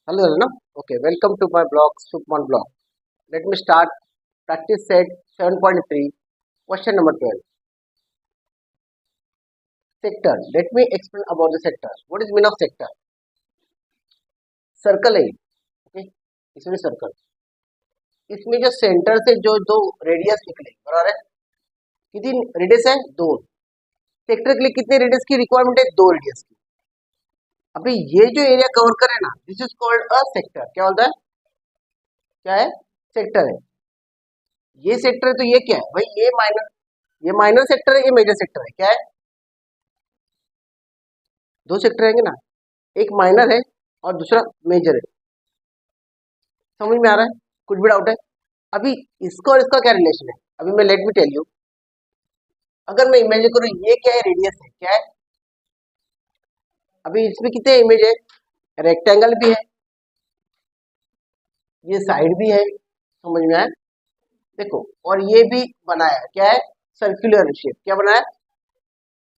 Hello, Arnab. Okay, welcome to my blog, Supman blog. Let me start practice set 7.3, question number 12. Sector. Let me explain about the sector. What is mean of sector? Circle है, okay, इसमें circle, इसमें जो centre से जो दो radius निकले, बराबर है, कितनी रेडियस है? दो। सेक्टर के लिए कितने रेडियस की रिक्वायरमेंट है? दो रेडियस की। अभी ये जो एरिया कवर करे ना, this is called a sector. क्या होता है? क्या है? सेक्टर है। ये सेक्टर है तो ये क्या है भाई? ये माइनर सेक्टर है, ये मेजर सेक्टर है। क्या है? दो सेक्टर रहेंगे ना, एक माइनर है और दूसरा मेजर है। समझ में आ रहा है? कुछ भी डाउट है? अभी इसका और इसका क्या रिलेशन है? अभी मैं लेट मी टेल यू। अगर मैं इमेजिन करूँ, ये क्या है? रेडियस है। क्या है? अभी इसमें कितने इमेज है? रेक्टेंगल भी है, ये साइड भी है। समझ में आया? देखो, और ये भी बनाया है। क्या है? Circular shape. क्या बनाया?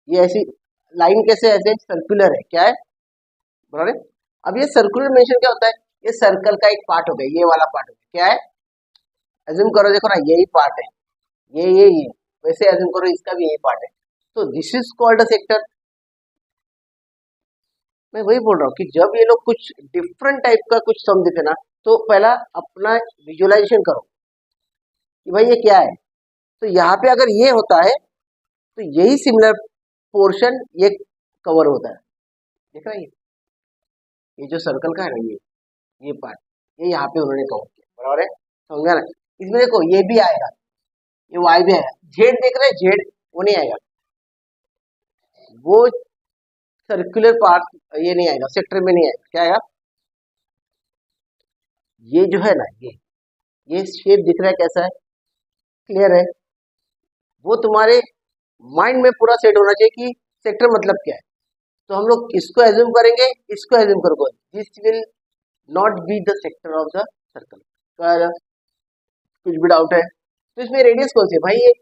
ये ऐसी लाइन कैसे ऐसे सर्कुलर है। क्या है? बराबर है? अब ये सर्कुलर मेंशन क्या होता है? ये सर्कल का एक पार्ट हो गया, ये वाला पार्ट हो गया। क्या है? एज्यूम करो, देखो ना, यही पार्ट है, ये वैसे एज्यूम करो इसका भी यही पार्ट है, तो this is called a sector. मैं वही बोल रहा हूँ कि जब ये लोग कुछ डिफरेंट टाइप का कुछ सम दिखे ना, तो पहला अपना विजुअलाइजेशन करो कि भाई ये क्या है। तो यहाँ पे अगर ये होता है तो यही सिमिलर पोर्शन ये कवर होता है। देख रहा है? ये जो सर्कल का है ना, ये पार्ट, ये यहाँ पे उन्होंने कवर किया। बराबर है? समझ गया ना? इसमें देखो, ये भी आएगा, ये वाई भी आएगा, जेड देख रहे हैं, जेड वो नहीं आएगा, वो सर्कुलर पार्ट ये नहीं आएगा, सेक्टर में नहीं आएगा। क्या आएगा? ये जो है ना, ये शेप दिख रहा है कैसा है? क्लियर है? वो तुम्हारे माइंड में पूरा सेट होना चाहिए कि सेक्टर मतलब क्या है। तो हम लोग इसको एज्यूम करेंगे, इसको एज्यूम करोगे, this will not be the sector of the circle. कुछ भी डाउट है? तो इसमें रेडियस कौन सी है भाई? ये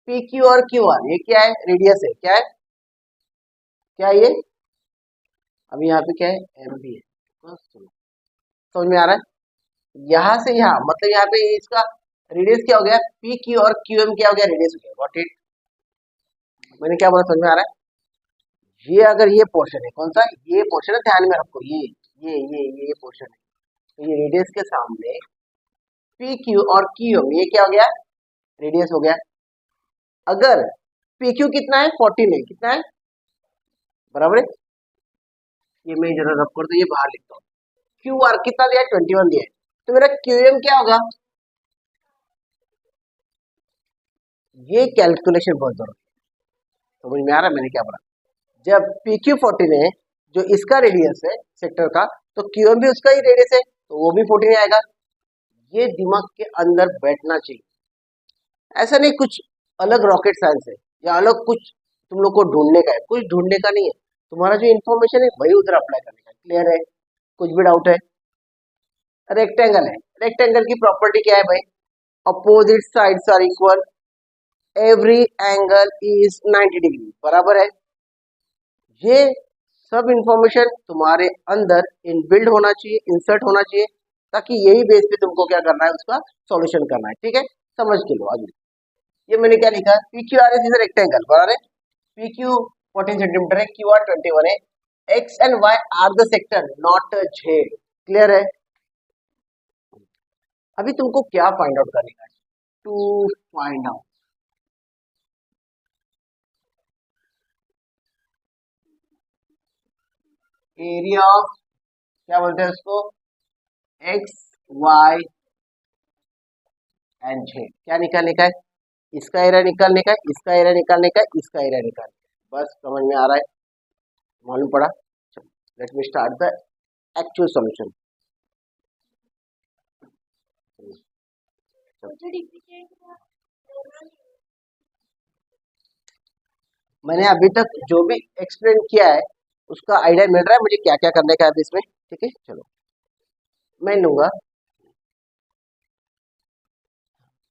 पी क्यू और क्यू आर, ये क्या है? रेडियस है। क्या है? क्या है ये? अभी यहाँ पे क्या है? एम भी है। बस समझ में आ रहा है? यहाँ से यहाँ मतलब यहाँ पे इसका रेडियस क्या हो गया? पी क्यू और क्यू एम क्या हो गया? रेडियस हो गया। Got it? मैंने क्या बोला? समझ में आ रहा है? ये अगर ये पोर्शन है, कौन सा? ये पोर्शन है, ध्यान में रखो, ये पोर्शन है, तो ये रेडियस के सामने पी क्यू और क्यू एम, ये क्या हो गया? रेडियस हो गया। अगर पी क्यू कितना है? 14 है। कितना है? बराबर है? ये मैं जरा रब कर दो, ये बाहर लिखता हूँ। क्यू आर कितना दिया है? 21 दिया है। तो मेरा क्यू एम क्या होगा? ये कैलकुलेशन बहुत जरूरी है। समझ में आ रहा है मैंने क्या बोला? जब पी क्यू 14 है, जो इसका रेडियस है सेक्टर का, तो क्यू एम भी उसका ही रेडियस है, तो वो भी 14 आएगा। ये दिमाग के अंदर बैठना चाहिए। ऐसा नहीं कुछ अलग रॉकेट साइंस है या अलग कुछ तुम लोग को ढूंढने का है, कुछ ढूंढने का नहीं है। तुम्हारा जो इन्फॉर्मेशन है वही उधर अप्लाई करने का। क्लियर है? कुछ भी डाउट है? रेक्टेंगल है, रेक्टेंगल की प्रॉपर्टी क्या है भाई? Opposite sides are equal, every angle is 90 degree. बराबर है? ये सब इंफॉर्मेशन तुम्हारे अंदर इनबिल्ड होना चाहिए, इंसर्ट होना चाहिए, ताकि यही बेस पे तुमको क्या करना है, उसका सॉल्यूशन करना है। ठीक है? समझ के लो आगे। ये मैंने क्या लिखा है? P Q R is rectangle. बराबर है? पी क्यू 14 सेंटीमीटर है, क्यू आर 21 है, X and Y are the sector, not Z. Clear है? अभी तुमको क्या फाइंड आउट करने का है? To find out area of, क्या बोलते हैं उसको, एक्स वाई एंड जेड। क्या निकालने का है? इसका एरिया निकालने का है, इसका एरिया निकालने का है, इसका एरिया निकालने का है। बस समझ में आ रहा है? मालूम पड़ा? चलो, let me start the actual solution. मैंने अभी तक जो भी एक्सप्लेन किया है उसका आइडिया मिल रहा है मुझे क्या क्या करने का है अभी इसमें। ठीक है, चलो मैं लूंगा।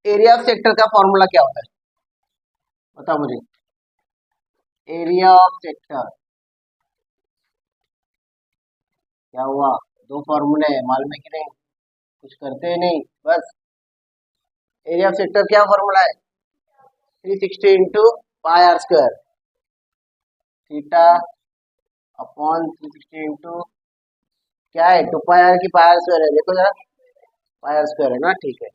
एरिया ऑफ सेक्टर का फॉर्मूला क्या होता है? बताओ मुझे। एरिया ऑफ सेक्टर क्या हुआ? दो फॉर्मूले हैं, मालूम है कि नहीं? कुछ करते ही नहीं, बस। एरिया ऑफ सेक्टर क्या फॉर्मूला है? 360 into pi R square, theta upon 360 into क्या है, 2 पाई आर की पाई आर स्क्वायर है, देखो जरा, पाई आर स्क्वायर है ना, ठीक है।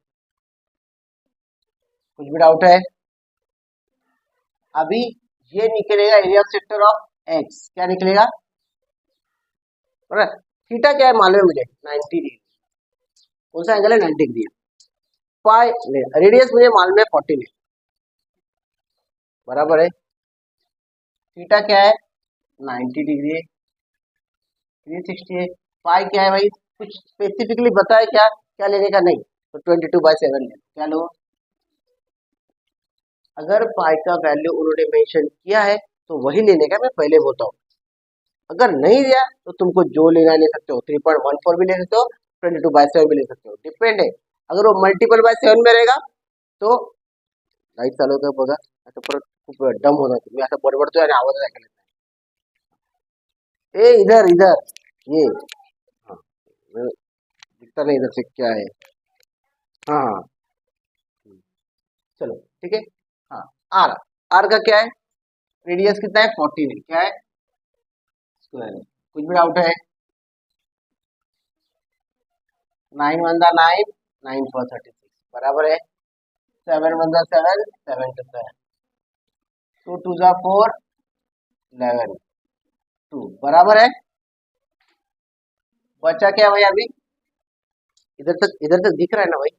कुछ भी डाउट है? अभी ये निकलेगा area of sector of x, क्या निकलेगा? थीटा क्या है मालूम है मुझे, 90 डिग्री। कौन सा एंगल है? 90 डिग्री। पाई रेडियस मुझे मालूम है 14 है, बराबर है। थीटा क्या है? 90 डिग्री है। 360 है। पाई क्या है भाई? कुछ स्पेसिफिकली बताए क्या, क्या लेने का? नहीं तो 22/7 ले, क्या लो? अगर पाई का वैल्यू उन्होंने मेंशन किया है तो वही लेने का, मैं पहले बोलता हूँ। अगर नहीं दिया तो तुमको जो लेना ले सकते हो, 3.14 भी ले सकते हो, 22/7 भी ले सकते हो, डिपेंड है। अगर वो मल्टीपल बाय 7 में रहेगा तो लाईट चालू होतं बघा, आता परत खूप डम होणार, तुम्ही आता बडबडतोय आणि आवाज ऐकायला येत नाही। ए इधर इधर ये, हाँ, दिखता नहीं इधर से क्या है। हाँ हाँ, चलो ठीक है। हाँ, आर, आर का क्या है? रेडियस कितना है? 14 है, क्या है? स्क्वायर है। कुछ भी डाउट है? 9 वन 9, 9 4 36, बराबर है। 7 वन 7, 7 2 7, 2 2 4, 11 2, बराबर है। बचा क्या भाई अभी? इधर तक दिख रहा है ना भाई?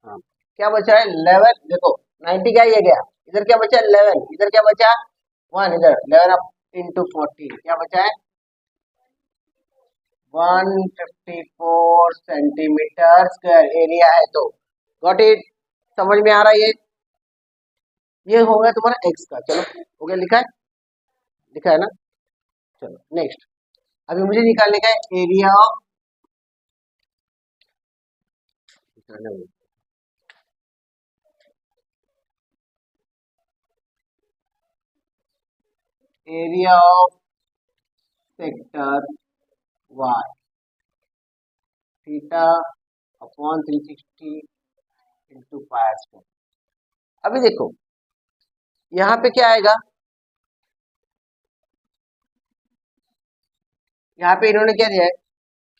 हाँ, क्या बचा है? 11, देखो 90 क्या ये गया, इधर क्या बचा? 11, इधर क्या बचा? 1, इधर 11 अप इंटू 14, क्या बचा है? 154 सेंटीमीटर स्क्वायर एरिया है। तो गॉट इट, समझ में आ रहा है? ये हो गया तुम्हारा एक्स का, चलो हो गया, लिखा है ना। चलो नेक्स्ट, अभी मुझे निकालने का है area of, area of sector Y, theta upon 360 into pi square. अभी देखो यहाँ पे क्या आएगा, यहाँ पे इन्होंने क्या दिया है?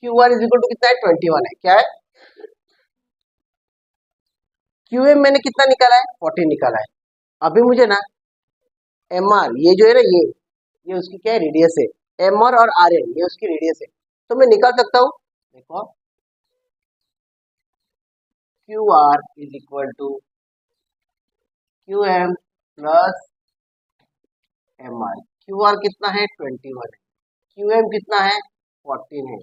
Q1 इज इक्वल टू कितना है? 21 है, क्या है? QM मैंने कितना निकाला है? 14 निकाला है। अभी मुझे ना MR, ये जो है ना, ये उसकी क्या है? रेडियस है। MR और RN ये उसकी रेडियस है, तो मैं निकाल सकता हूँ। देखो QR is equal to QM plus MR। QR कितना है? 21 है। QM कितना है? 14 है।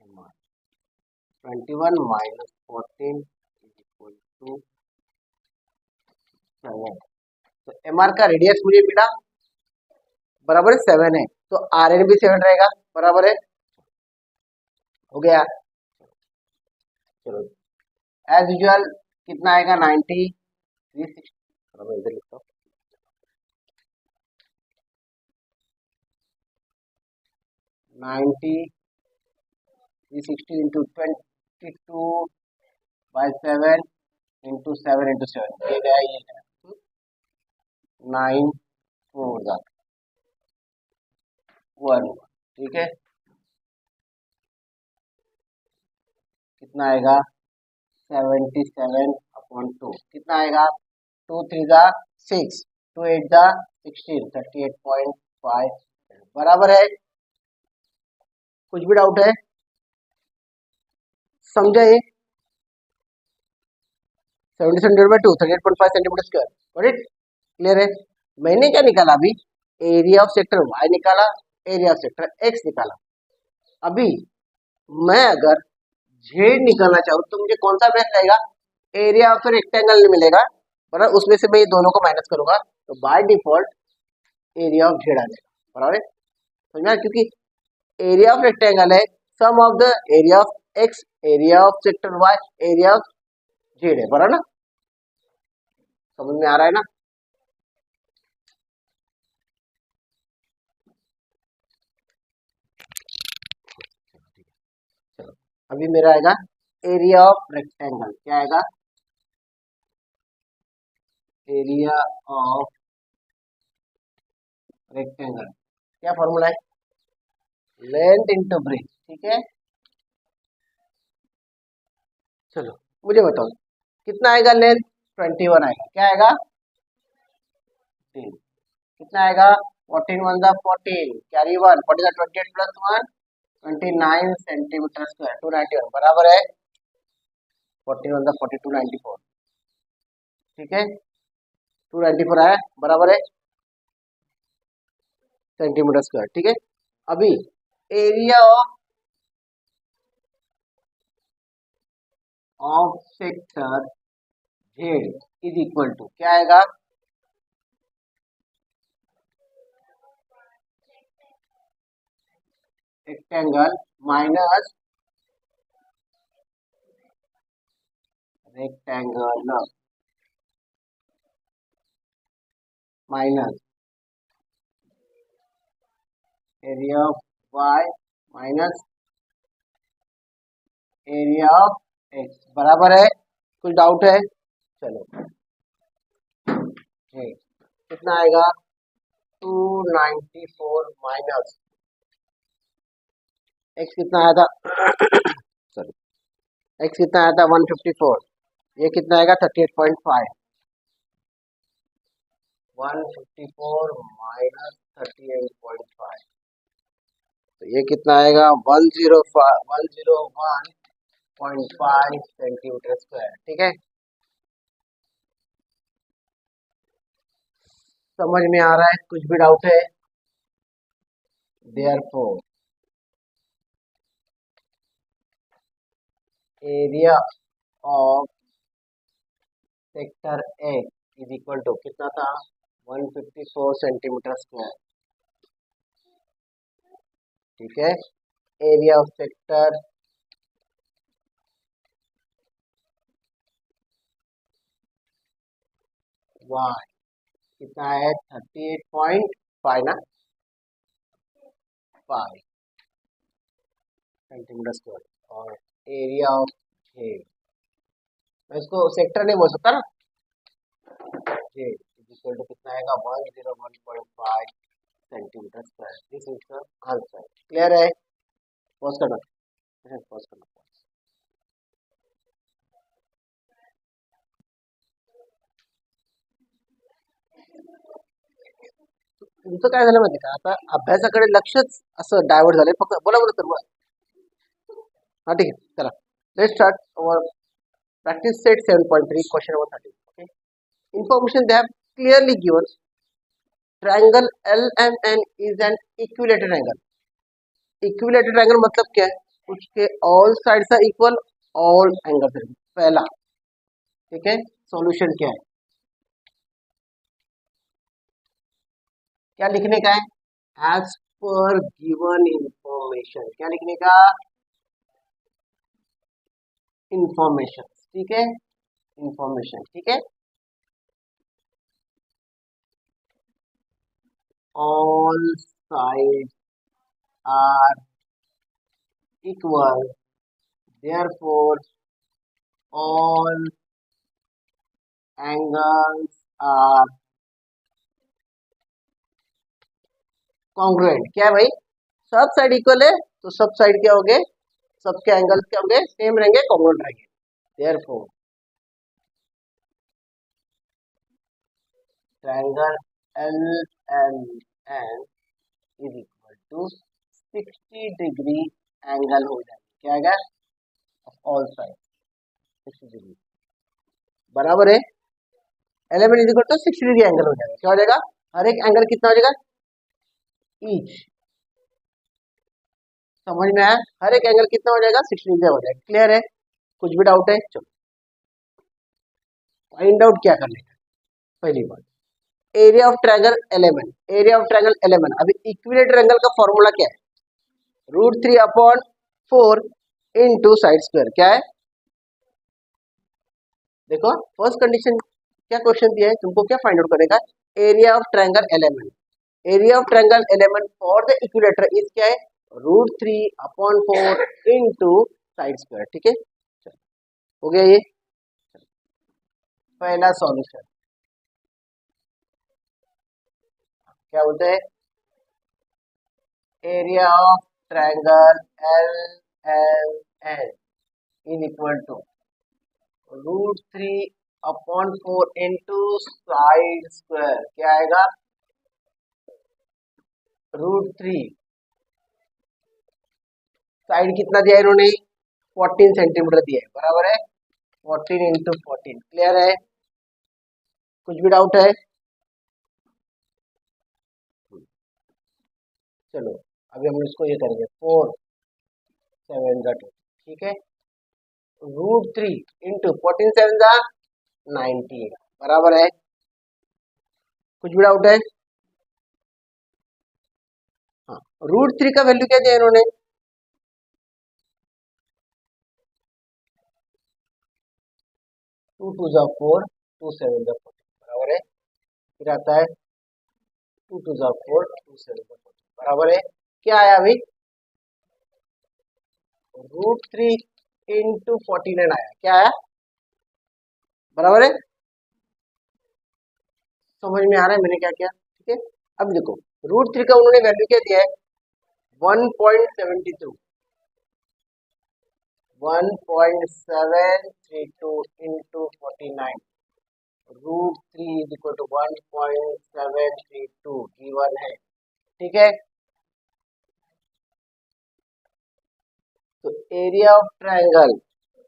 MR 21 minus 14 is equal to 7। तो MR का रेडियस मुझे मिला, बराबर है 7 है, तो RN भी 7 रहेगा, बराबर है। हो गया, चलो एज यूजुअल कितना आएगा? 90, 360, मैं इधर लिखता हूँ, 90 360 इंटू 22/7 इंटू 7 इंटू 7, ये गया, ये गया 9 4 1, ठीक है। कितना आएगा? 77/2, कितना आएगा? 2 3 6, 2 8 16, 38.5, बराबर है। कुछ भी डाउट है? समझा ये? 77/2, 38.5 सेंटीमीटर स्क्वायर, क्लियर है। मैंने क्या निकाला अभी? एरिया ऑफ सेक्टर वाई निकाला, एरिया ऑफ सेक्टर एक्स निकाला। अभी मैं अगर जेड निकालना चाहूँ तो मुझे कौन सा बेस्ट रहेगा? एरिया ऑफ रेक्टेंगल मिलेगा, बराबर, उसमें से मैं ये दोनों को माइनस करूंगा, तो by default area of Z आ जाएगा, बराबर है। समझा? क्योंकि एरिया ऑफ रेक्टेंगल है sum of the area of X, area of sector Y, area of Z है, बराबर ना? समझ में आ रहा है ना? अभी मेरा आएगा एरिया ऑफ रेक्टेंगल, क्या आएगा, एरिया ऑफ रेक्टेंगल, क्या फॉर्मूला है, लेंथ इंटू ब्रेथ, ठीक है। चलो मुझे बताओ कितना आएगा लेंथ, 21 आएगा, क्या आएगा 14, कितना आएगा 14 वन जा 14, कैरी 1, 40 जा 28 प्लस 1 29 सेंटीमीटर स्क्वायर, 291 बराबर है 40 वन जा 40, 294, ठीक है 294 आया बराबर है सेंटीमीटर स्क्वायर, ठीक है। अभी area of sector Z is equal to क्या आएगा, rectangle minus rectangle minus area of Y minus area of X बराबर है, कुछ डाउट है, चलो कितना आएगा 294 माइनस एक्स कितना आया था सॉरी एक्स कितना आया था 154, ये कितना आएगा 38.5, 154 माइनस 38.5, तो ये कितना आएगा 101.5 सेंटीमीटर स्क्वायर, ठीक है। समझ में आ रहा है, कुछ भी डाउट है, therefore area of sector A is equal to कितना था 154 सेंटीमीटर स्क्वायर, ठीक है। एरिया ऑफ सेक्टर वाई कितना है 38.5 ना 5 सेंटीमीटर स्क्वायर, और एरिया ऑफ जेड, मैं इसको सेक्टर नहीं बोल सकता ना, जेड इज इक्वल टू कितना आएगा 101.5 centimetre square, this is the answer, clear है। पॉज करना, पॉज करना, तुमचं काय झालं माहिती का, आता अभ्यासाकडे लक्षच असं डायव्हर्ट झालंय, फक्त बोला बोला तर हाँ ठीक है, चला let's start our practice set 7.3 question number 13, okay, information they have clearly given, triangle LMN is an equilateral angle, equilateral angle मतलब क्या है, उसके all sides are equal, all angles are equal, पहला, ठीक है। सॉल्यूशन क्या है, क्या लिखने का है, एज पर गिवन इंफॉर्मेशन, क्या लिखने का, इंफॉर्मेशन, ठीक है, इंफॉर्मेशन, ठीक है। All sides are equal, therefore all angles are congruent, क्या है भाई, सब साइड इक्वल है तो सब साइड क्या हो गए, सबके एंगल्स क्या होंगे, सेम रहेंगे, कॉन्ग्रुएंट रहेंगे, therefore triangle LMN is equal to 60 degree angle हो जाएगा, क्या आएगा ऑल साइड 60 डिग्री बराबर है, LMN is equal to 60 degree angle हो जाएगा, क्या हो जाएगा, हर एक एंगल कितना हो जाएगा ईच, समझ में आया, हर एक एंगल कितना हो जाएगा 60 डिग्री हो जाएगा, क्लियर है, कुछ भी डाउट है, चलो फाइंड आउट क्या करने का, पहली बात area of triangle LMN, area of triangle LMN, अभी इक्विलेटरल एंगल का फॉर्मूला क्या है, √3/4 इंटू साइड स्क्वायर, क्या है, देखो फर्स्ट कंडीशन क्या क्वेश्चन दिया है तुमको, क्या फाइंड आउट करेगा, area of triangle LMN, area of triangle LMN for the equilateral is क्या है √3/4 इंटू साइड स्क्वायर। ठीक है, चलो हो गया ये पहला सॉल्यूशन। क्या बोलते हैं, area of triangle L L N is equal to √3/4 into side square. क्या आएगा, √3, साइड कितना दिया इन्होंने, 14 सेंटीमीटर दिया है, बराबर है 14 इंटू 14। क्लियर है, कुछ भी डाउट है? चलो अभी हम इसको ये करेंगे 4 7 का 2। ठीक है, √3 इंटू 14 7 का 90 बराबर है, कुछ भी डाउट है? हाँ, √3 का वैल्यू क्या दिया इन्होंने, 2 2 4 2 7 14 बराबर है। फिर आता है 2 2 4 2 7 14 बराबर है। क्या आया अभी, √3 इंटू 49 आया। क्या आया, बराबर है, समझ में आ रहा है मैंने क्या किया? ठीक है, अब देखो √3 का उन्होंने वैल्यू क्या दिया है, 1.72 1.732 into 49, √3 is equal to 1.732 given है। ठीक है, तो एरिया ऑफ ट्रायंगल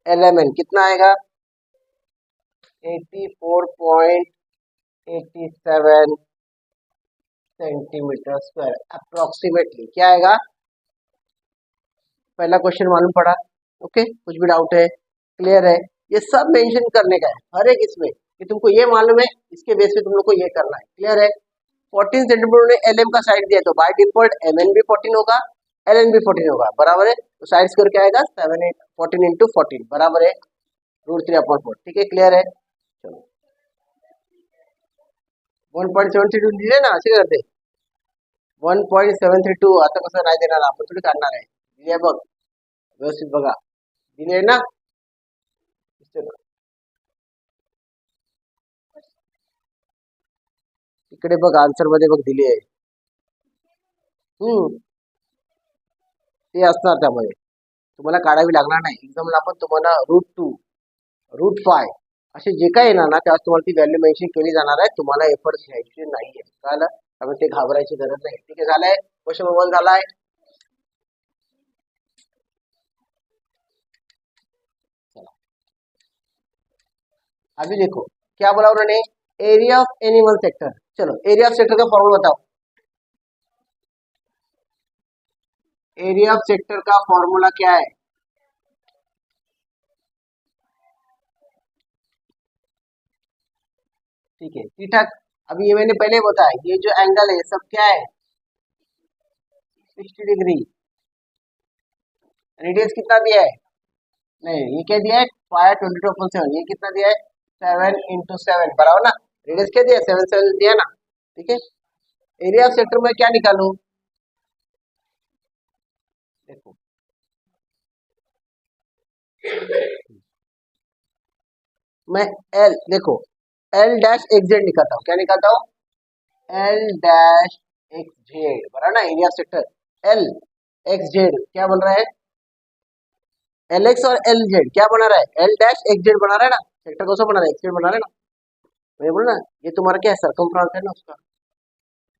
LMN कितना आएगा, 84.87 सेंटीमीटर स्क्वायर अप्रोक्सीमेटली। क्या आएगा, पहला क्वेश्चन मालूम पड़ा? ओके, कुछ भी डाउट है? क्लियर है, ये सब मेंशन करने का है हर एक इसमें, कि तुमको ये मालूम है, इसके बेस पे तुम लोग को ये करना है। क्लियर है, 14 सेंटीमीटर ने LM का साइड दिया तो बाय डिफॉल्ट MN भी 14 होगा, LN भी 14 होगा, बराबर है। तो साइड स्क्वायर क्या आएगा, 7 8 14 इंटू 14 बराबर है √3/4। ठीक है, क्लियर है, चलो 1.732 दिले ना, असे करते 1.732 आता कसं नाही देणार, आपण थोडी काढणार आहे, दिले बघ व्यवस्थित बघा, दिले ना, इकडे बघ आन्सर मध्ये बघ दिली आहे, ते असणार त्यामध्ये, तुम्हाला काढावी लागणार नाही, एक्झाम्पल आपण तुम्हाला √2 √5 असे जे काही येणार ना त्यावेळेस तुम्हाला ती व्हॅल्यू मेन्शन केली जाणार आहे, तुम्हाला एफर्ट घ्यायचे नाहीये, कळलं? त्यामुळे ते घाबरायची गरज नाही। ठीक आहे, झालंय, क्वेश्चन नंबर 1 झालाय। अभी देखो क्या बोला उन्होंने, area of any one sector. चलो एरिया ऑफ सेक्टर का फॉर्मूला बताओ, एरिया ऑफ सेक्टर का फॉर्मूला क्या है, ठीक है थीटा। अभी ये मैंने पहले बताया, ये जो एंगल है सब क्या है, 60 डिग्री। रेडियस कितना दिया है, नहीं ये क्या दिया है, 522/7, ये कितना दिया है, 7 इंटू 7 बराबर ना, रेडियस क्या दिया, 7 7 दिया ना। ठीक है, एरिया ऑफ सेक्टर में क्या निकालू, देखो मैं एल, देखो एल डैश एक्स जेड निकालता हूँ, क्या निकालता हूँ, एल डैश एक्स जेड बराबर ना, area of sector L x Z क्या बन रहा है, एल एक्स और एल जेड क्या बना रहा है, एल डैश एक्स जेड बना रहा है ना, सेक्टर कौन सा बना रहा है, एक्स जेड बना रहा है ना। मैं बोल ना, ये तुम्हारा क्या है, सरकमफ्रांस है ना उसका,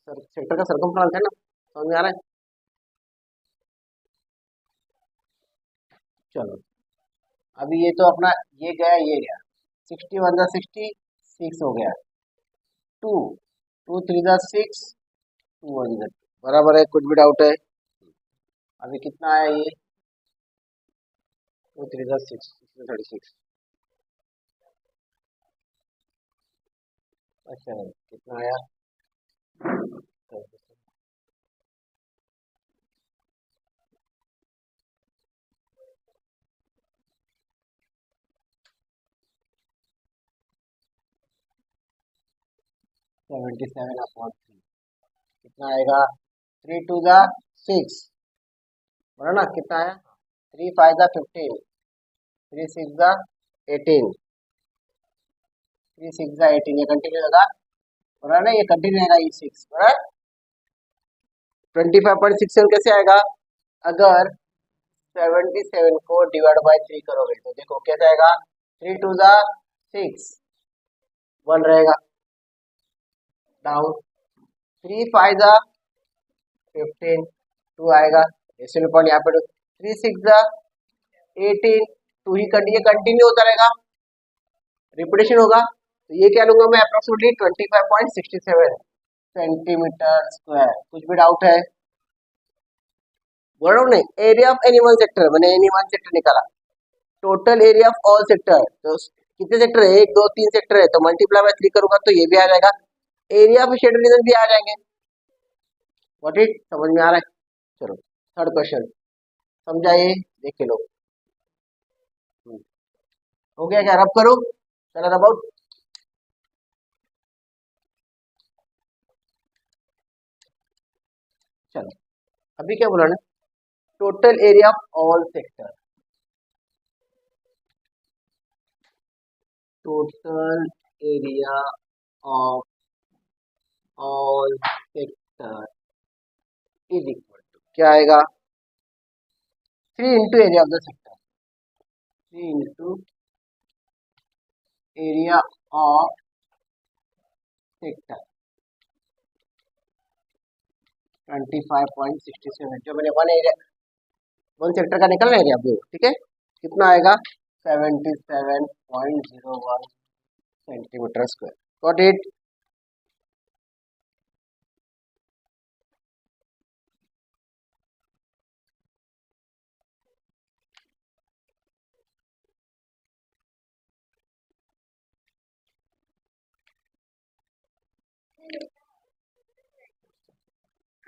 सेक्टर का सरकमफ्रांस है ना, समझ में आ रहा है? चलो अभी ये तो अपना ये गया ये गया, 61 जा 60 6 हो गया, 2 2 3 जा 6 2 1 जा 2 बराबर है, कुछ भी डाउट है? अभी कितना आया ये, 2 3 जा 6 36। अच्छा कितना आया, 77/3 कितना आएगा, 3 2 जा 6 बराबर ना, कितना आया 3 5 जा 15, 3 6 जा 18, 3 6 जा 18, ये कंटिन्यू होगा बराबर ना, ये कंटिन्यू रहेगा, ये 6 बराबर। 25.67 कैसे आएगा? अगर 77 को डिवाइड बाय 3 करोगे तो देखो कैसे आएगा, 3 2 जा 6, 1 रहेगा डाउन, 3 5 जा 15, 2 आएगा, डेसिमल पॉइंट यहाँ पे 3 6 जा 18, 2 ही कंटिन्यू होता रहेगा, रिपीटेशन होगा, तो ये क्या लूंगा मैं अप्रोक्सीमेटली 25.67 सेंटीमीटर स्क्वायर। कुछ भी डाउट है? बोल रहा हूँ नहीं, area of any one sector, मैंने एनी वन सेक्टर निकाला, total area of all sector, तो कितने सेक्टर है, 1 2 3 सेक्टर है, तो मल्टीप्लाई बाय 3 करूंगा तो ये भी आ जाएगा, एरिया ऑफ शेडेड रीजन भी आ जाएंगे। व्हाट इट, समझ में आ रहा है? चलो थर्ड क्वेश्चन समझाइए, देख के लो। हो गया क्या? रब करो, चलो रब आउट। चलो अभी क्या बोला ना, total area of all sector, total area of all sector is equal to क्या आएगा, 3 into area of the sector, 3 into area of sector 25.67, जो मैंने वन सेक्टर का निकलना एरिया वो, ठीक है, कितना आएगा 77.01 सेंटीमीटर स्क्वायर। Got it?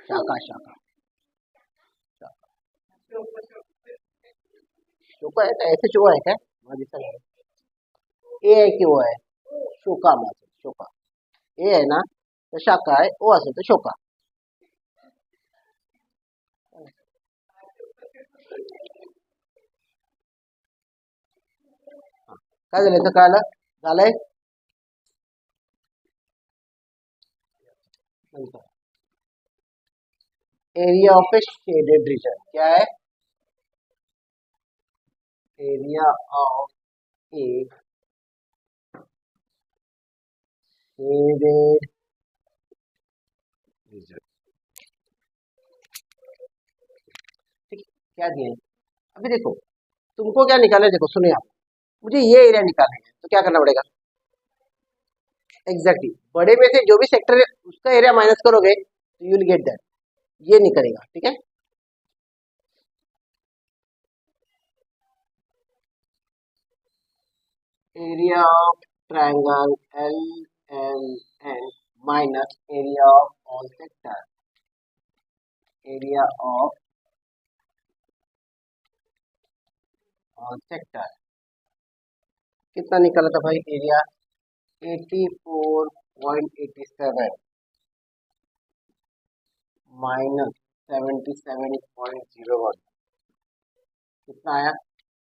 शाखा शाखा शोका है, तो ऐसे चुका है क्या? ए है कि वो है शोका में, शोका ए है ना, तो शाखा है, ओ असेल तर शोका। काय झालं तर कळलं? झालंय area of A shaded region क्या है, area of A shaded region, ठीक, क्या दिए? अभी देखो तुमको क्या निकालना है, देखो सुनिए आप, मुझे ये एरिया निकालना है, तो क्या करना पड़ेगा, एग्जैक्टली बड़े में से जो भी सेक्टर है उसका एरिया माइनस करोगे तो यू विल गेट दैट, ये निकलेगा, ठीक है। Area of triangle L M N minus area of all sector, area of all sector कितना निकला था भाई, एरिया 84.87 माइनस 77.01 कितना आया,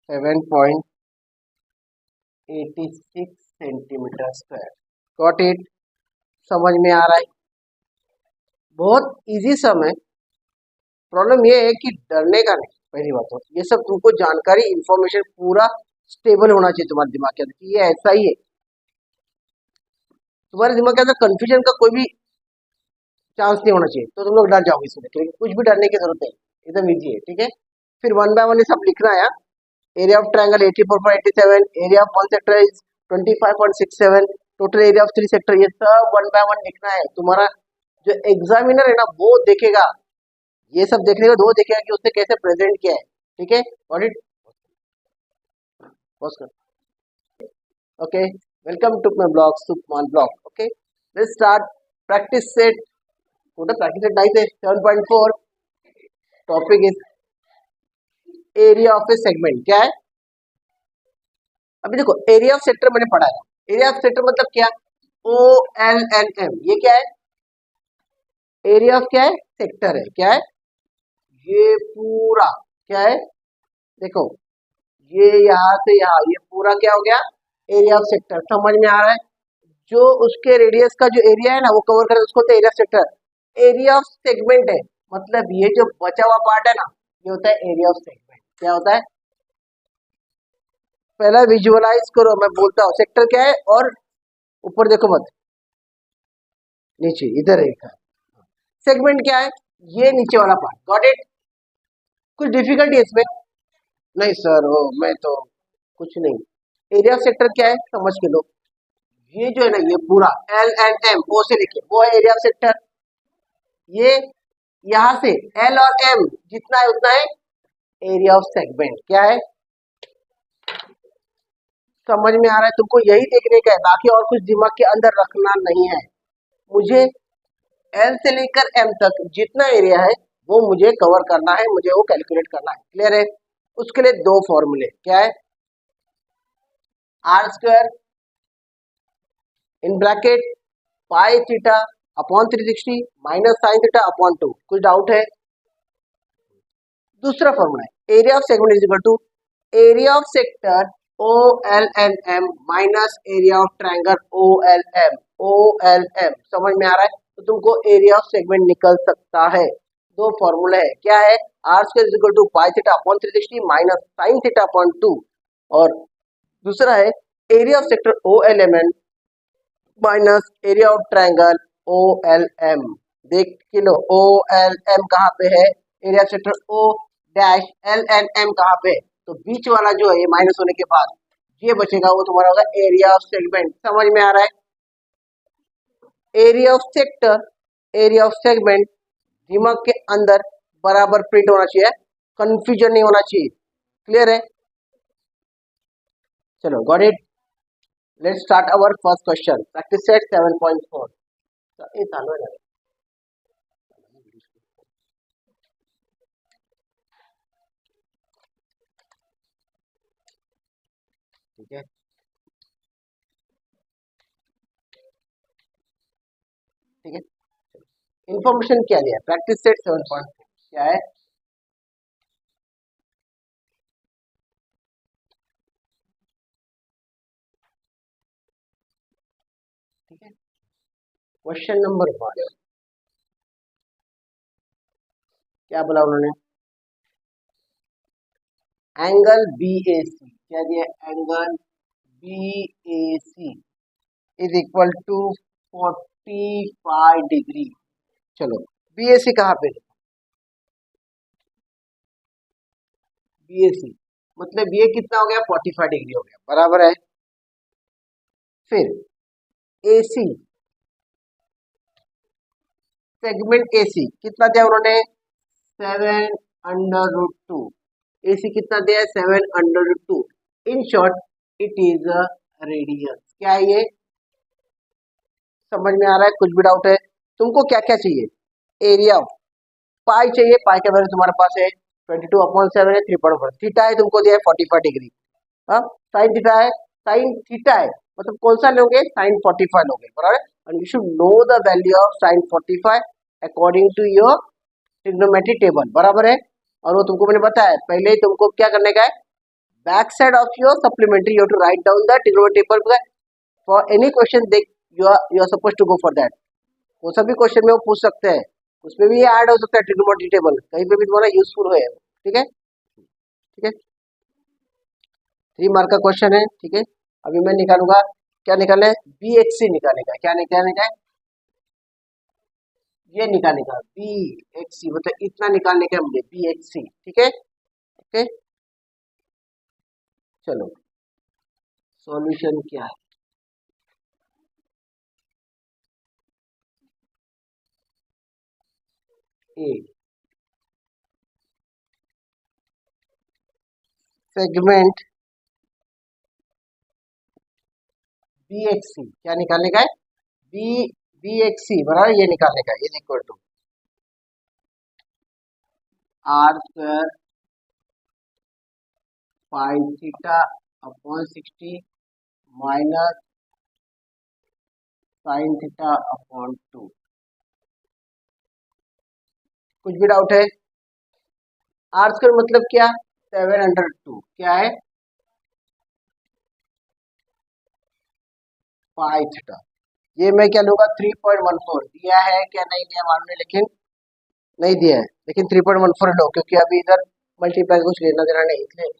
7.86 सेंटीमीटर स्क्वायर। Got it? समझ में आ रहा है? बहुत इजी सम है, प्रॉब्लम ये है कि डरने का नहीं, पहली बात तो ये सब तुमको जानकारी इंफॉर्मेशन पूरा स्टेबल होना चाहिए तुम्हारे दिमाग के अंदर कि ये ऐसा ही है, तुम्हारे दिमाग के अंदर कंफ्यूजन का कोई भी चांस नहीं होना चाहिए, तो तुम लोग डर जाओगे इसमें, लेकिन कुछ भी डरने की जरूरत नहीं, एकदम इजी है, ठीक है। फिर वन बाय वन ये सब लिखना है, area of triangle 84.87, area of one sector is 25.67, total area of 3 sector, ये सब वन बाय वन लिखना है। तुम्हारा जो एग्जामिनर है ना वो देखेगा, ये सब देखने के बाद वो देखेगा कि उसने कैसे प्रेजेंट किया है, ठीक है। What it, okay, welcome to my blog सुपमान blog. Okay, let's start practice set, total practice set 9 से 7.4, topic is area of a segment, क्या है? अभी देखो एरिया ऑफ सेक्टर मैंने पढ़ा है, एरिया ऑफ सेक्टर मतलब क्या, ओ एल एन एम, ये क्या है, एरिया ऑफ क्या है, सेक्टर है, क्या है, ये पूरा क्या है, देखो ये यहाँ से यहाँ ये पूरा क्या हो गया, एरिया ऑफ सेक्टर। समझ में आ रहा है? जो उसके रेडियस का जो एरिया है ना वो कवर करे उसको तो area sector. Area of segment है, मतलब ये जो बचा हुआ पार्ट है ना ये होता है एरिया ऑफ सेगमेंट। क्या होता है? पहला विजुअलाइज करो, मैं बोलता हूँ सेक्टर क्या है, और ऊपर देखो मत, नीचे इधर है। सेगमेंट क्या है? ये नीचे वाला पार्ट। Got it? कुछ डिफिकल्टी है इसमें? नहीं सर वो मैं तो कुछ नहीं। एरिया ऑफ सेक्टर क्या है समझ के लो। ये जो है ना ये पूरा एल एंड एम ओ से लिखे वो है एरिया ऑफ सेक्टर। ये यहां से एल और एम जितना है उतना है एरिया ऑफ सेगमेंट। क्या है? समझ में आ रहा है? तुमको यही देखने का है, बाकी और कुछ दिमाग के अंदर रखना नहीं है। मुझे एल से लेकर एम तक जितना एरिया है वो मुझे कवर करना है, मुझे वो कैलकुलेट करना है। क्लियर है? उसके लिए दो फॉर्मूले। क्या है? R square in bracket pi theta upon 360 minus sine theta upon 2। कुछ डाउट है? दूसरा फॉर्मूला है area of segment is equal to area of sector O L N M minus area of triangle O L M. O L M समझ में आ रहा है? तो तुमको एरिया ऑफ सेगमेंट निकल सकता है। दो फॉर्मूला है। क्या है? R square is equal to pi theta upon 360 minus sine theta upon 2, और दूसरा है area of sector O L M N minus area of triangle O L M. देख के लो ओ एल एम कहाँ पे है, area sector O dash L N M कहाँ पे है, तो बीच वाला जो है ये माइनस होने के बाद ये बचेगा वो तुम्हारा होगा एरिया ऑफ सेगमेंट। समझ में आ रहा है? Area of sector area of segment दिमाग के अंदर बराबर प्रिंट होना चाहिए, कंफ्यूजन नहीं होना चाहिए। क्लियर है? चलो got it. Let's start our first question practice set 7.4। ये चालू है ना? ठीक है ठीक है। इंफॉर्मेशन क्या लिया? प्रैक्टिस सेट 7.4 क्या है? ठीक है। क्वेश्चन नंबर 1 क्या बोला उन्होंने? Angle B A C. क्या दिया? Angle B A C is equal to 45 degree. चलो बी ए सी कहाँ पे? बी ए सी मतलब ये कितना हो गया? 45 डिग्री हो गया, बराबर है। फिर ए सी सेगमेंट ए सी कितना दिया उन्होंने? 7/√2। ए सी कितना दिया है? 7/√2। In short it is a radius. क्या है ये? समझ में आ रहा है? कुछ भी डाउट है? तुमको क्या क्या चाहिए? एरिया ऑफ पाई चाहिए, पाई का वैल्यू तुम्हारे पास है 22/7 है, 3.4। थीटा है तुमको दिया है 45 डिग्री। हाँ साइन थीटा है, साइन थीटा है मतलब कौन सा लोगे? साइन 45 लोगे, बराबर। And you should know the value of sine 45 according to your trigonometry table, बराबर है। और वो तुमको मैंने बताया पहले ही, तुमको क्या करने का है? Back side of your supplementary you have to write down the trigonometry table for any question. देख you are suppose to go for that. वो सभी क्वेश्चन में वो पूछ सकते हैं, उसमें भी ये ऐड हो सकता है ट्रिग्नोमेट्री टेबल, कहीं पे भी तुम्हारा यूजफुल है। ठीक है ठीक है। 3 मार्क का क्वेश्चन है। ठीक है अभी मैं निकालूंगा। क्या निकालना है? बी एक्स सी निकालने का। क्या निकालने का है? ये निकालने का बी एक्स सी, मतलब इतना निकालने का है मुझे बी एक्स सी। ठीक है ओके। चलो सॉल्यूशन क्या है? ए सेगमेंट बी एक्स सी क्या निकालने का है? बी बी एक्स सी बराबर ये निकालने का is equal to R square pi theta upon 60 minus sine theta upon 2। कुछ भी डाउट है? आर स्क्वायर मतलब क्या? 702 क्या है, पाई थीटा। ये मैं क्या लूंगा 3.14, दिया है क्या नहीं दिया मालूम नहीं, लेकिन नहीं दिया है, लेकिन 3.14 लो, क्योंकि अभी इधर मल्टीप्लाई कुछ लेना देना नहीं, इसलिए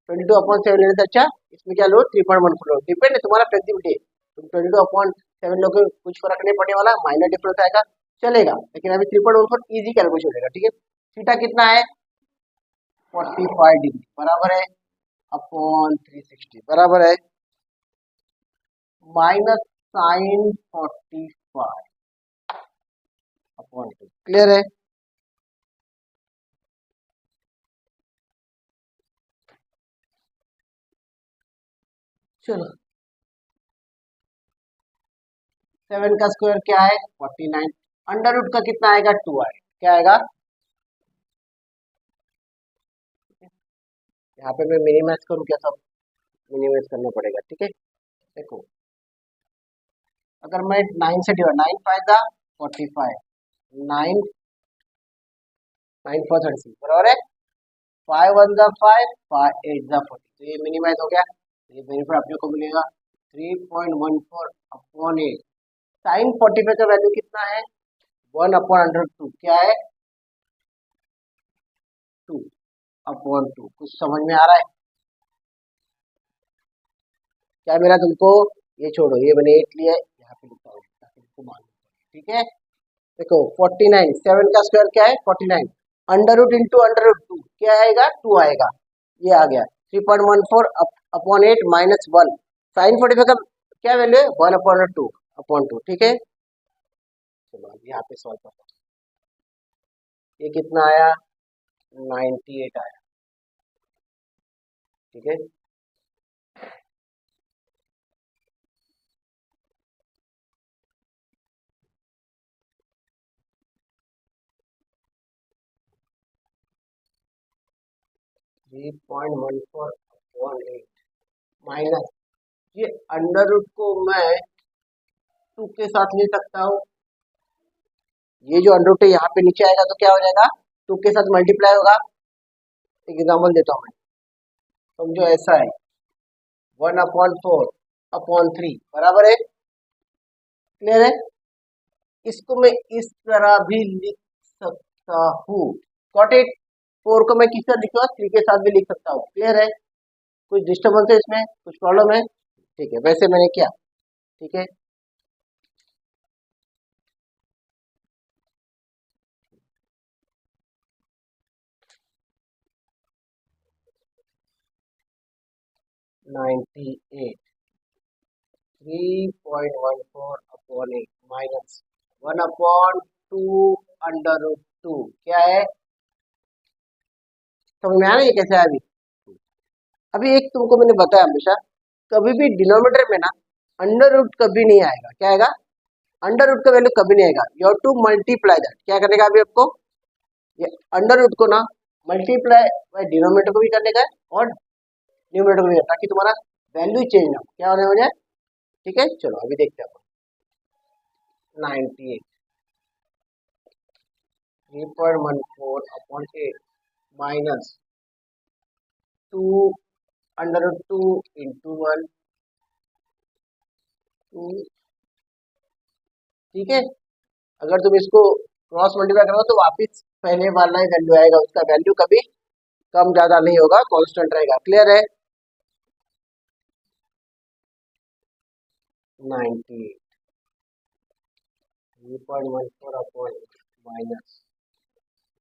22/7 लेने से अच्छा इसमें क्या लो 3.14 लो, डिपेंड है तुम्हारा फ्लेक्सिबिलिटी। तुम 22/7 लोगे कुछ फर्क नहीं पड़ने वाला, माइनर डिफरेंस आएगा चलेगा, लेकिन अभी 3.14 इजी कैलकुलेशन हो जाएगा। ठीक है, थीटा कितना है 45 डिग्री बराबर है अपॉन 360 बराबर है माइनस साइन 45 अपॉन 2। क्लियर है, चलो 7 का स्क्वायर क्या है 49, अंडर रूट का कितना आएगा 2 आएगा, क्या आएगा, यहाँ पे मैं मिनिमाइज करूँ क्या, सब मिनिमाइज करना पड़ेगा। ठीक है, देखो अगर मैं 9 से डिवाइड, 9 5 दा 45, 9 9 4 36 बराबर है 5 1 दा 5 5 8 दा 40, तो ये मिनिमाइज हो गया, ये बेनिफिट अपने को मिलेगा 3.14 अपॉन 8। साइन 45 का वैल्यू कितना है 1/√2 क्या है 2/2। कुछ समझ में आ रहा है क्या मेरा तुमको, ये छोड़ो, ये मैंने 8 लिया है यहाँ पे लिखा हूँ ताकि तुमको मालूम पड़े। ठीक है, देखो 49, 7 का स्क्वायर क्या है 49, under root into under root 2 क्या आएगा 2 आएगा, ये आ गया 3.14 अपॉन 8 माइनस 1। साइन 45 का क्या वैल्यू है 1/2 ठीक है, चलो अब यहाँ पे सॉल्व करते हैं। ये कितना आया 98 आया। ठीक है, 3.14 अपॉन 8 माइनस, ये अंडर रूट को मैं 2 के साथ ले सकता हूँ, ये जो अंडर रूट है यहाँ पे नीचे आएगा तो क्या हो जाएगा 2 के साथ मल्टीप्लाई होगा। एक एग्जाम्पल देता हूँ मैं, समझो ऐसा है 1/4/3 बराबर है, क्लियर है, इसको मैं इस तरह भी लिख सकता हूँ, गॉट इट। 4 को मैं किस तरह लिखूंगा 3 के साथ भी लिख सकता हूँ, क्लियर है, कुछ डिस्टर्बेंस है इसमें, कुछ प्रॉब्लम है, ठीक है, वैसे मैंने किया। ठीक है, नाइन्टी एट 3.14 अपॉन 8 माइनस 1/2 क्या है, समझ में आ रहा है ये कैसे है अभी। अभी एक तुमको मैंने बताया हमेशा, कभी भी डिनोमिनेटर में ना अंडर रूट कभी नहीं आएगा, क्या आएगा अंडर रूट का वैल्यू कभी नहीं आएगा, you have to multiply that, क्या करने का अभी आपको, ये अंडर रूट को ना मल्टीप्लाई बाय डिनोमिनेटर को भी करने का है और न्यूमरेटर को भी, ताकि तुम्हारा वैल्यू चेंज ना हो, क्या होने हो जाए। ठीक है, चलो अभी देखते हैं 98 3.14 अपॉन 8 माइनस 2/2 इंटू 1 2। ठीक है, अगर तुम इसको क्रॉस मल्टीप्लाई करो तो वापिस पहले वाला ही वैल्यू आएगा, उसका वैल्यू कभी कम ज्यादा नहीं होगा, कांस्टेंट रहेगा, क्लियर है। 98 3.14 अपॉन माइनस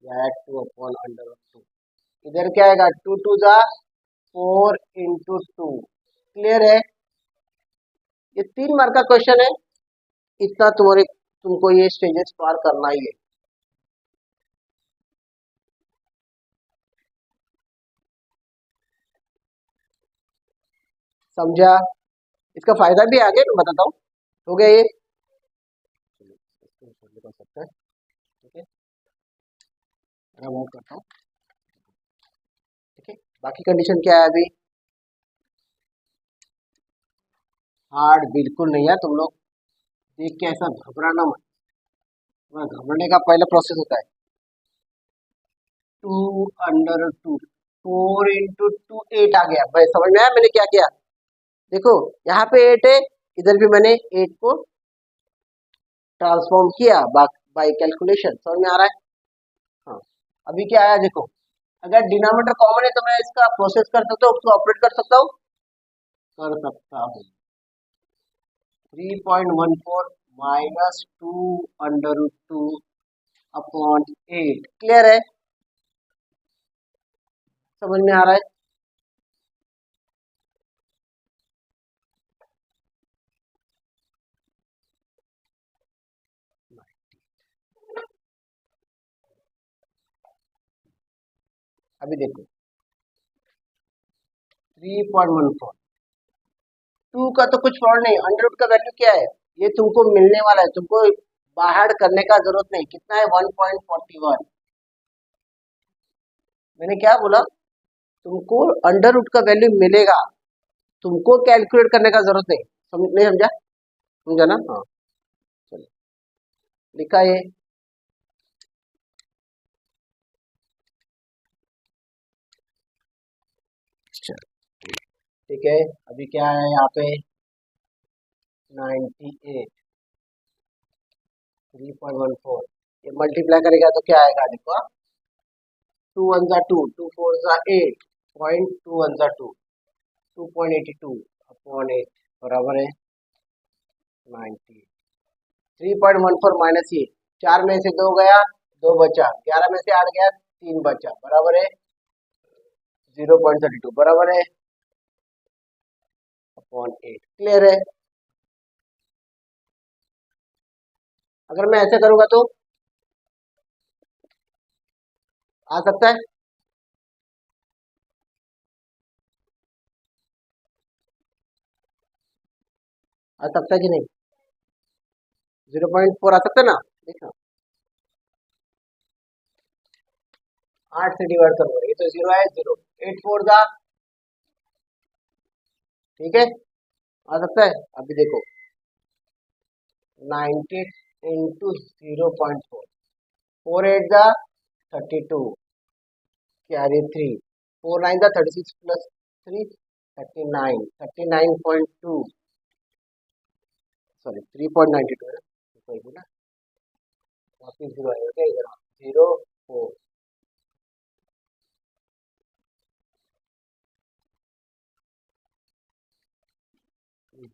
2/2, इधर क्या आएगा 2 2 जा 4 इंटू 2, क्लियर है, ये 3 मार्क का क्वेश्चन है, इतना तुम्हारे तुमको ये स्टेजेस पार करना ही है। समझा, इसका फायदा भी आगे मैं बताता हूँ, हो गया ये, कर सकते हैं। ठीक है, मैं करता हूँ। ठीक है, बाकी कंडीशन क्या है अभी, हार्ड बिल्कुल नहीं है, तुम लोग देख के ऐसा घबराना मत, घबराने का पहला प्रोसेस होता है 2/2 4 इंटू 2 8 आ गया भाई। समझ में आया मैंने क्या किया? देखो यहाँ पे 8 है, इधर भी मैंने 8 को ट्रांसफॉर्म किया बाय कैलकुलेशन। समझ में आ रहा है? हाँ। अभी क्या आया देखो, अगर डिनोमिनेटर कॉमन है तो मैं इसका प्रोसेस कर सकता हूँ, उसको ऑपरेट कर सकता हूँ, कर सकता हूँ। 3.14 minus 2 under root 2 upon 8। Clear है? समझ में आ रहा है? अभी देखो 3.14, 2 का तो कुछ फॉल्ट नहीं, अंडर रूट का वैल्यू क्या है, ये तुमको मिलने वाला है, तुमको बाहर करने का जरूरत नहीं। कितना है? 1.41। मैंने क्या बोला? तुमको अंडर रूट का वैल्यू मिलेगा, तुमको कैलकुलेट करने का जरूरत नहीं। समझ नहीं समझा? समझा ना? हाँ चलो लिखा ये। ठीक है, अभी क्या है यहाँ पे 98 3.14, ये मल्टीप्लाई करेगा तो क्या आएगा देखो, 2 1 जा 2, 2 4 जा 8, पॉइंट 2 1 जा 2, 2.82 अपॉन 8 बराबर है 90। 3.14 माइनस ये 4 में से 2 गया, 2 बचा, 11 में से 8 गया, 3 बचा, बराबर है 0.32 बराबर है अपॉन 8। क्लियर है? अगर मैं ऐसे करूंगा तो आ सकता है? आ सकता है कि नहीं? 0.4 आ सकता है ना? देखना 8 से डिवाइड करूंगा, ये तो 0 है, 0 8 4 जा, ठीक है, आ सकता है। अभी देखो 90 इंटू 0.4, 4 8 जा 32, कैरी 3, 4 9 जा 36 प्लस 3 39, 39.2, सॉरी 3.92 है कोई भी ना, वापिस 0 आएगा क्या इधर? 0 4,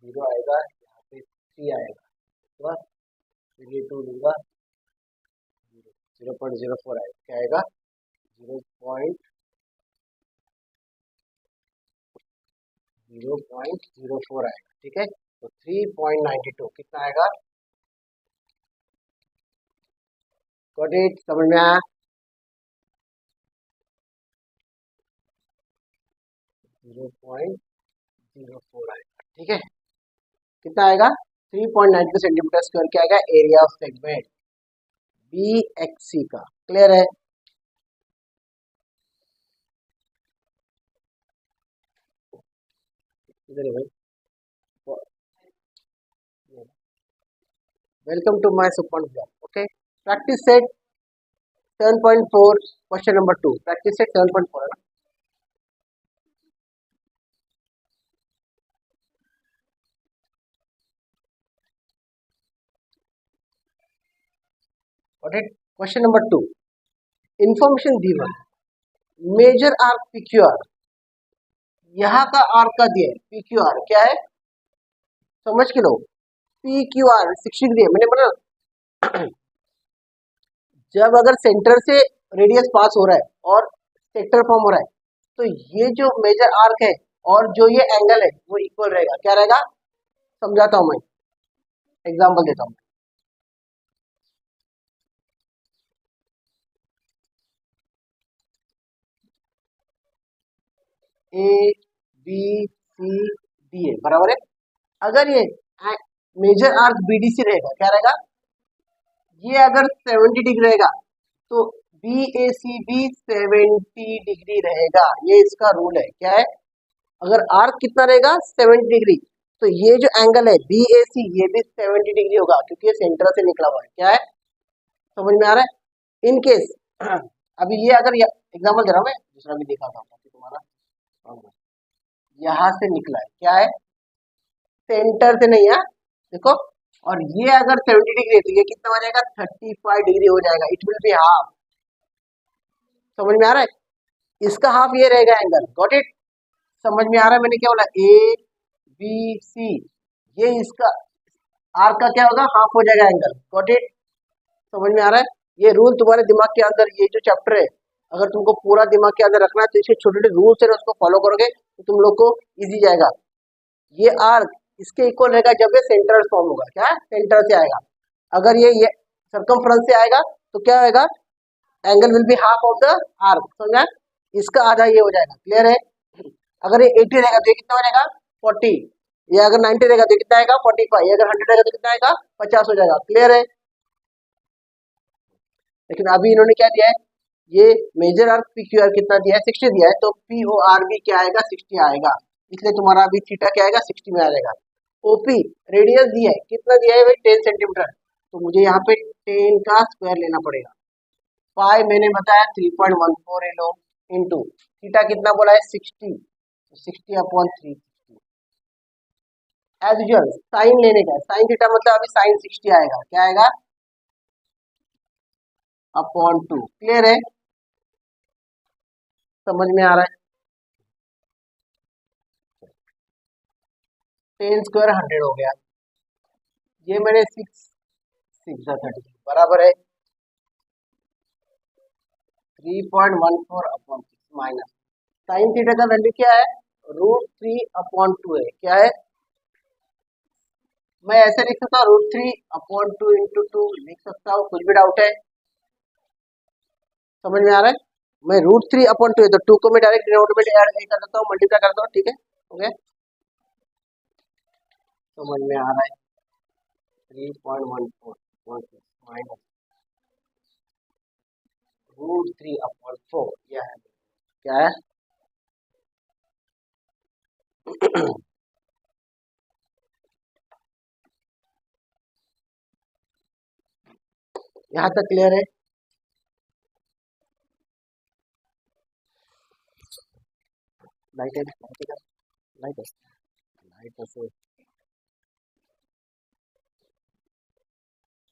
जीरो आएगा, यहाँ पे 3 आएगा, तो ये 2 लूंगा, 0.04 आएगा, क्या आएगा? 0.04 आएगा। ठीक है, तो 3.92 कितना आएगा? Got it? समझ में आया? 0.04 आएगा। ठीक है, कितना आएगा? 3.92 सेंटीमीटर स्क्वायर क्या आएगा? Area of segment B X C का। क्लियर है? इधर है भाई। Welcome to my super blog. Okay, practice set 7.4, question number 2, practice set 7.4 है ना? Got it? Question number 2, information दी हुई, मेजर आर्क पीक्यूआर, यहाँ का आर्क का दिया है पीक्यूआर क्या है, समझ के लो। पीक्यूआर 60 डिग्री है, मैंने बोला जब अगर सेंटर से रेडियस पास हो रहा है और सेक्टर फॉर्म हो रहा है तो ये जो मेजर आर्क है और जो ये एंगल है वो इक्वल रहेगा। क्या रहेगा? समझाता हूं मैं, एग्जांपल देता हूं। A B C D A बराबर है। अगर ये मेजर आर्क बीडीसी रहेगा, क्या रहेगा? ये अगर 70 डिग्री रहेगा तो बी ए सी भी 70 डिग्री रहेगा। ये इसका रूल है। क्या है? अगर आर्क कितना रहेगा? 70 डिग्री, तो ये जो एंगल है बी ए सी ये भी 70 डिग्री होगा क्योंकि ये सेंटर से निकला हुआ है। क्या है? समझ में आ रहा है? इन केस अभी ये अगर एग्जाम्पल दे रहा हूं मैं, दूसरा भी दिखाता हूँ तुम्हारा यहाँ से निकला है, क्या है, सेंटर से नहीं है, देखो। और ये अगर 70 डिग्री है तो ये कितना हो जाएगा, 35 डिग्री हो जाएगा, इट विल बी हाफ। समझ में आ रहा है, इसका हाफ ये रहेगा एंगल, गॉट इट। समझ में आ रहा है मैंने क्या बोला, ए बी सी, ये इसका आर का क्या होगा, हाफ हो जाएगा एंगल, गॉट इट। समझ में आ रहा है, ये रूल तुम्हारे दिमाग के अंदर, ये जो चैप्टर है अगर तुमको पूरा दिमाग के अंदर रखना है तो इसके छोटे छोटे रूल्स है उसको फॉलो करोगे तो तुम लोग को इजी जाएगा। ये आर्क इसके इक्वल रहेगा जब ये सेंटर फॉर्म होगा, क्या सेंटर से आएगा। अगर ये सर्कमफ्रेंस से आएगा तो क्या होगा, angle will be half of the arc, समझा, इसका आधा ये हो जाएगा, क्लियर है। अगर ये 80 रहेगा तो ये कितना हो जाएगा, 40। ये अगर 90 रहेगा तो कितना आएगा, 45। ये अगर 100 रहेगा तो कितना आएगा, 50 हो जाएगा, क्लियर है। लेकिन अभी इन्होंने क्या दिया है, ये major arc P Q R कितना दिया है, 60 दिया है, तो पी ओ आर भी क्या आएगा, 60 आएगा, इसलिए तुम्हारा अभी थीटा क्या आएगा, 60 में आ जाएगा। ओपी रेडियस दिया है, कितना दिया है भाई, 10 सेंटीमीटर, तो मुझे यहाँ पे 10 का स्क्वायर लेना पड़ेगा। पाई मैंने बताया 3.14 लो, इंटू थीटा कितना बोला है, 60, तो 60/360। एज यूजुअल साइन लेने का, साइन थीटा मतलब अभी साइन 60 आएगा, क्या आएगा, /2, क्लियर है, समझ में आ रहा है। 10 स्क्वायर 100 हो गया, ये मैंने 6 बराबर है 3.14/6 माइनस साइन थीटा का वैल्यू क्या है, √3/2 है, क्या है, मैं ऐसे लिख सकता हूँ, √3/2 इंटू 2 लिख सकता हूँ, कुछ भी डाउट है, समझ में आ रहा है। मैं √3/2 है तो 2 को मैं डायरेक्ट डिनोमिनेटर में ऐड कर सकता हूँ, मल्टीप्लाई कर सकता हूँ, ठीक है, ओके, समझ में आ रहा है। 3.14 माइनस √3/4, यह है, क्या है यहाँ तक क्लियर है। लाइट है, लाइट है, लाइट है,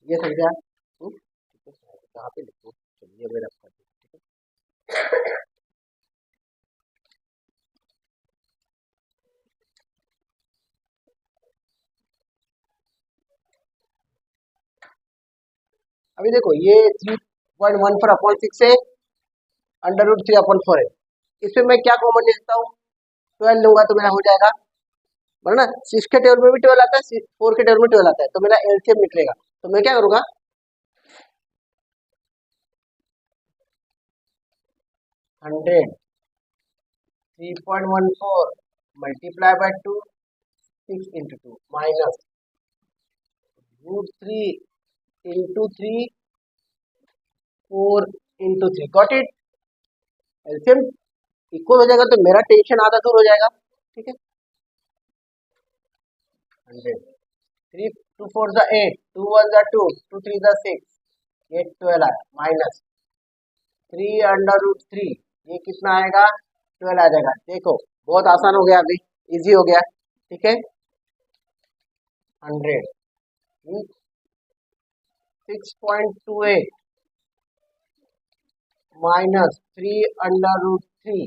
ये समझा, कहाँ पे लिखो, चलिए मैं रखता हूँ, ठीक है। अभी देखो ये 3.14/6 है, √3/4 है, इसमें मैं क्या कॉमन ले सकता हूँ, 12 लूंगा तो मेरा हो जाएगा, वरना 6 के टेबल में भी 12 आता है, 4 के टेबल में 12 आता है, तो मेरा एलसीएम निकलेगा, तो मैं क्या करूंगा, 100 3.14 multiply by 2 6 into 2 minus √3 into 3 4 into 3, got it. LCM equal हो जाएगा तो मेरा टेंशन आधा दूर हो जाएगा, ठीक है। 100 3 2 4 8 2 1 2 2 3 6 ये 12 आया, माइनस 3√3, ये कितना आएगा, 12 आ जाएगा। देखो बहुत आसान हो गया, अभी इजी हो गया, ठीक है। 100 6.28 माइनस 3√3,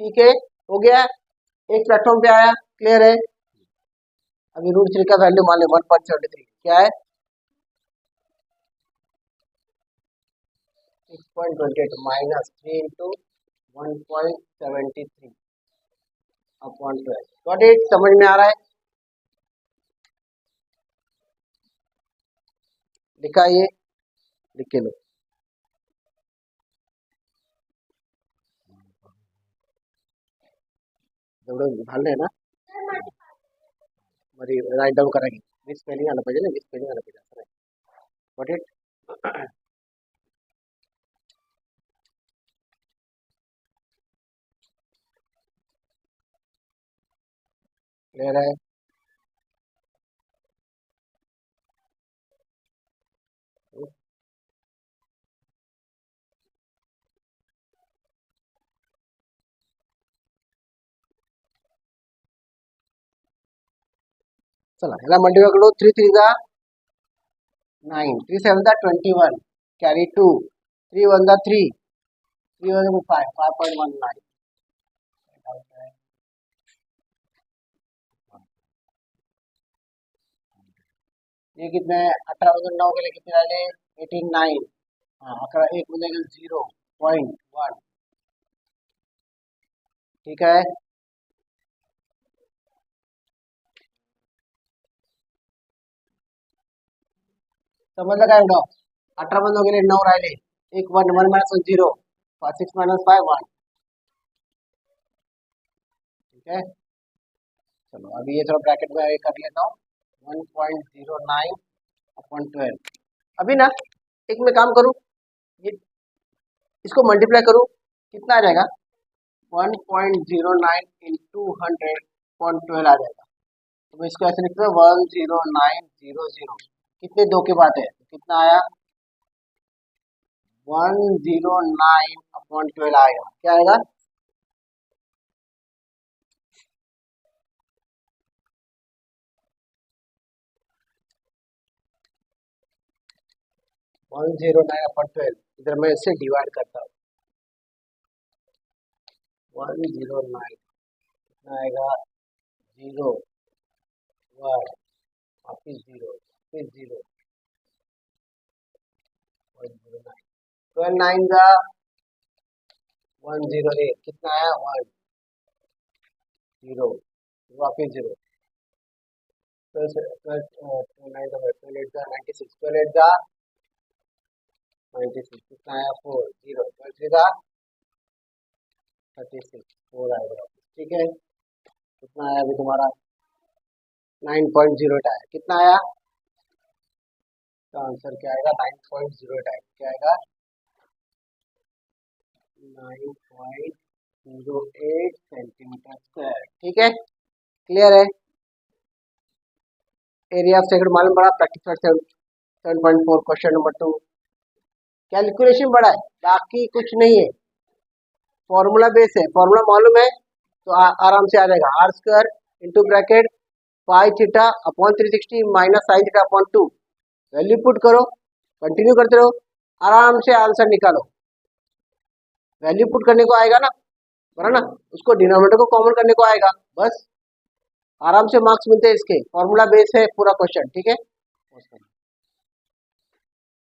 ठीक है, हो गया, एक प्लेटफॉर्म पे आया, क्लियर है। अभी √3 का वैल्यू मान ले 1.73, क्या है, 6.28 माइनस 3 इंटू 1.73/12, गॉट इट, समझ में आ रहा है, लिखा ये, लिख के लो, भाल है ना, మరి राइट डाउन कराएंगे, विथ स्पेलिंग आना पाहिजे ना, विथ स्पेलिंग आना पाहिजे, गॉट इट, क्लियर है। चला याला मल्टीप्लाय करो 3 3 जा 9 3 7 जा 21 कैरी 2 3 1 जा 3 3 1 5 5.19 ये कितने 18 के लिए कितने आए 89 हाँ 11 एक बनेगा 0.1 ठीक है समजलं काय एवढं 18 बंद गेले 9 राहिले एक 1 1 माइनस 1 0 6 माइनस 5 1 ठीक है चलो अभी ये थोड़ा ब्रैकेट में कर लेता हूँ 1.09 अपॉन 12 अभी ना एक मैं काम करूँ ये इसको मल्टीप्लाई करूँ कितना आ जाएगा 1.09 इंटू 100.12 आ जाएगा तो मैं इसको ऐसे लिखता हूँ 10900 कितने दो के बाद है तो कितना आया 109 अपॉन 12 आएगा क्या आएगा 109 अपॉन 12 इधर मैं इससे डिवाइड करता हूँ 109 कितना आएगा 0 1 वापिस 0 फिर 0 109 12 9 का 108 कितना आया 1 0 वापिस 0 96 कितना आया 4 0 12 का 36 4 आएगा ठीक है कितना आया अभी तुम्हारा 9.08 आया कितना आया तो आंसर क्या आएगा 9.08 आएगा क्या आएगा 9.08 सेंटीमीटर स्क्वायर ठीक है क्लियर है एरिया ऑफ सेकंड मालूम पड़ा प्रैक्टिस 7.4 क्वेश्चन नंबर 2 कैलकुलेशन बड़ा है बाकी कुछ नहीं है फॉर्मूला बेस है फॉर्मूला मालूम है तो आराम से आ जाएगा R square into bracket pi theta upon 360 minus sine theta upon 2 value put करो कंटिन्यू करते रहो आराम से आंसर निकालो वैल्यू पुट करने को आएगा ना बरा ना उसको डिनोमिनेटर को कॉमन करने को आएगा बस आराम से मार्क्स मिलते हैं इसके फॉर्मूला बेस है पूरा क्वेश्चन ठीक है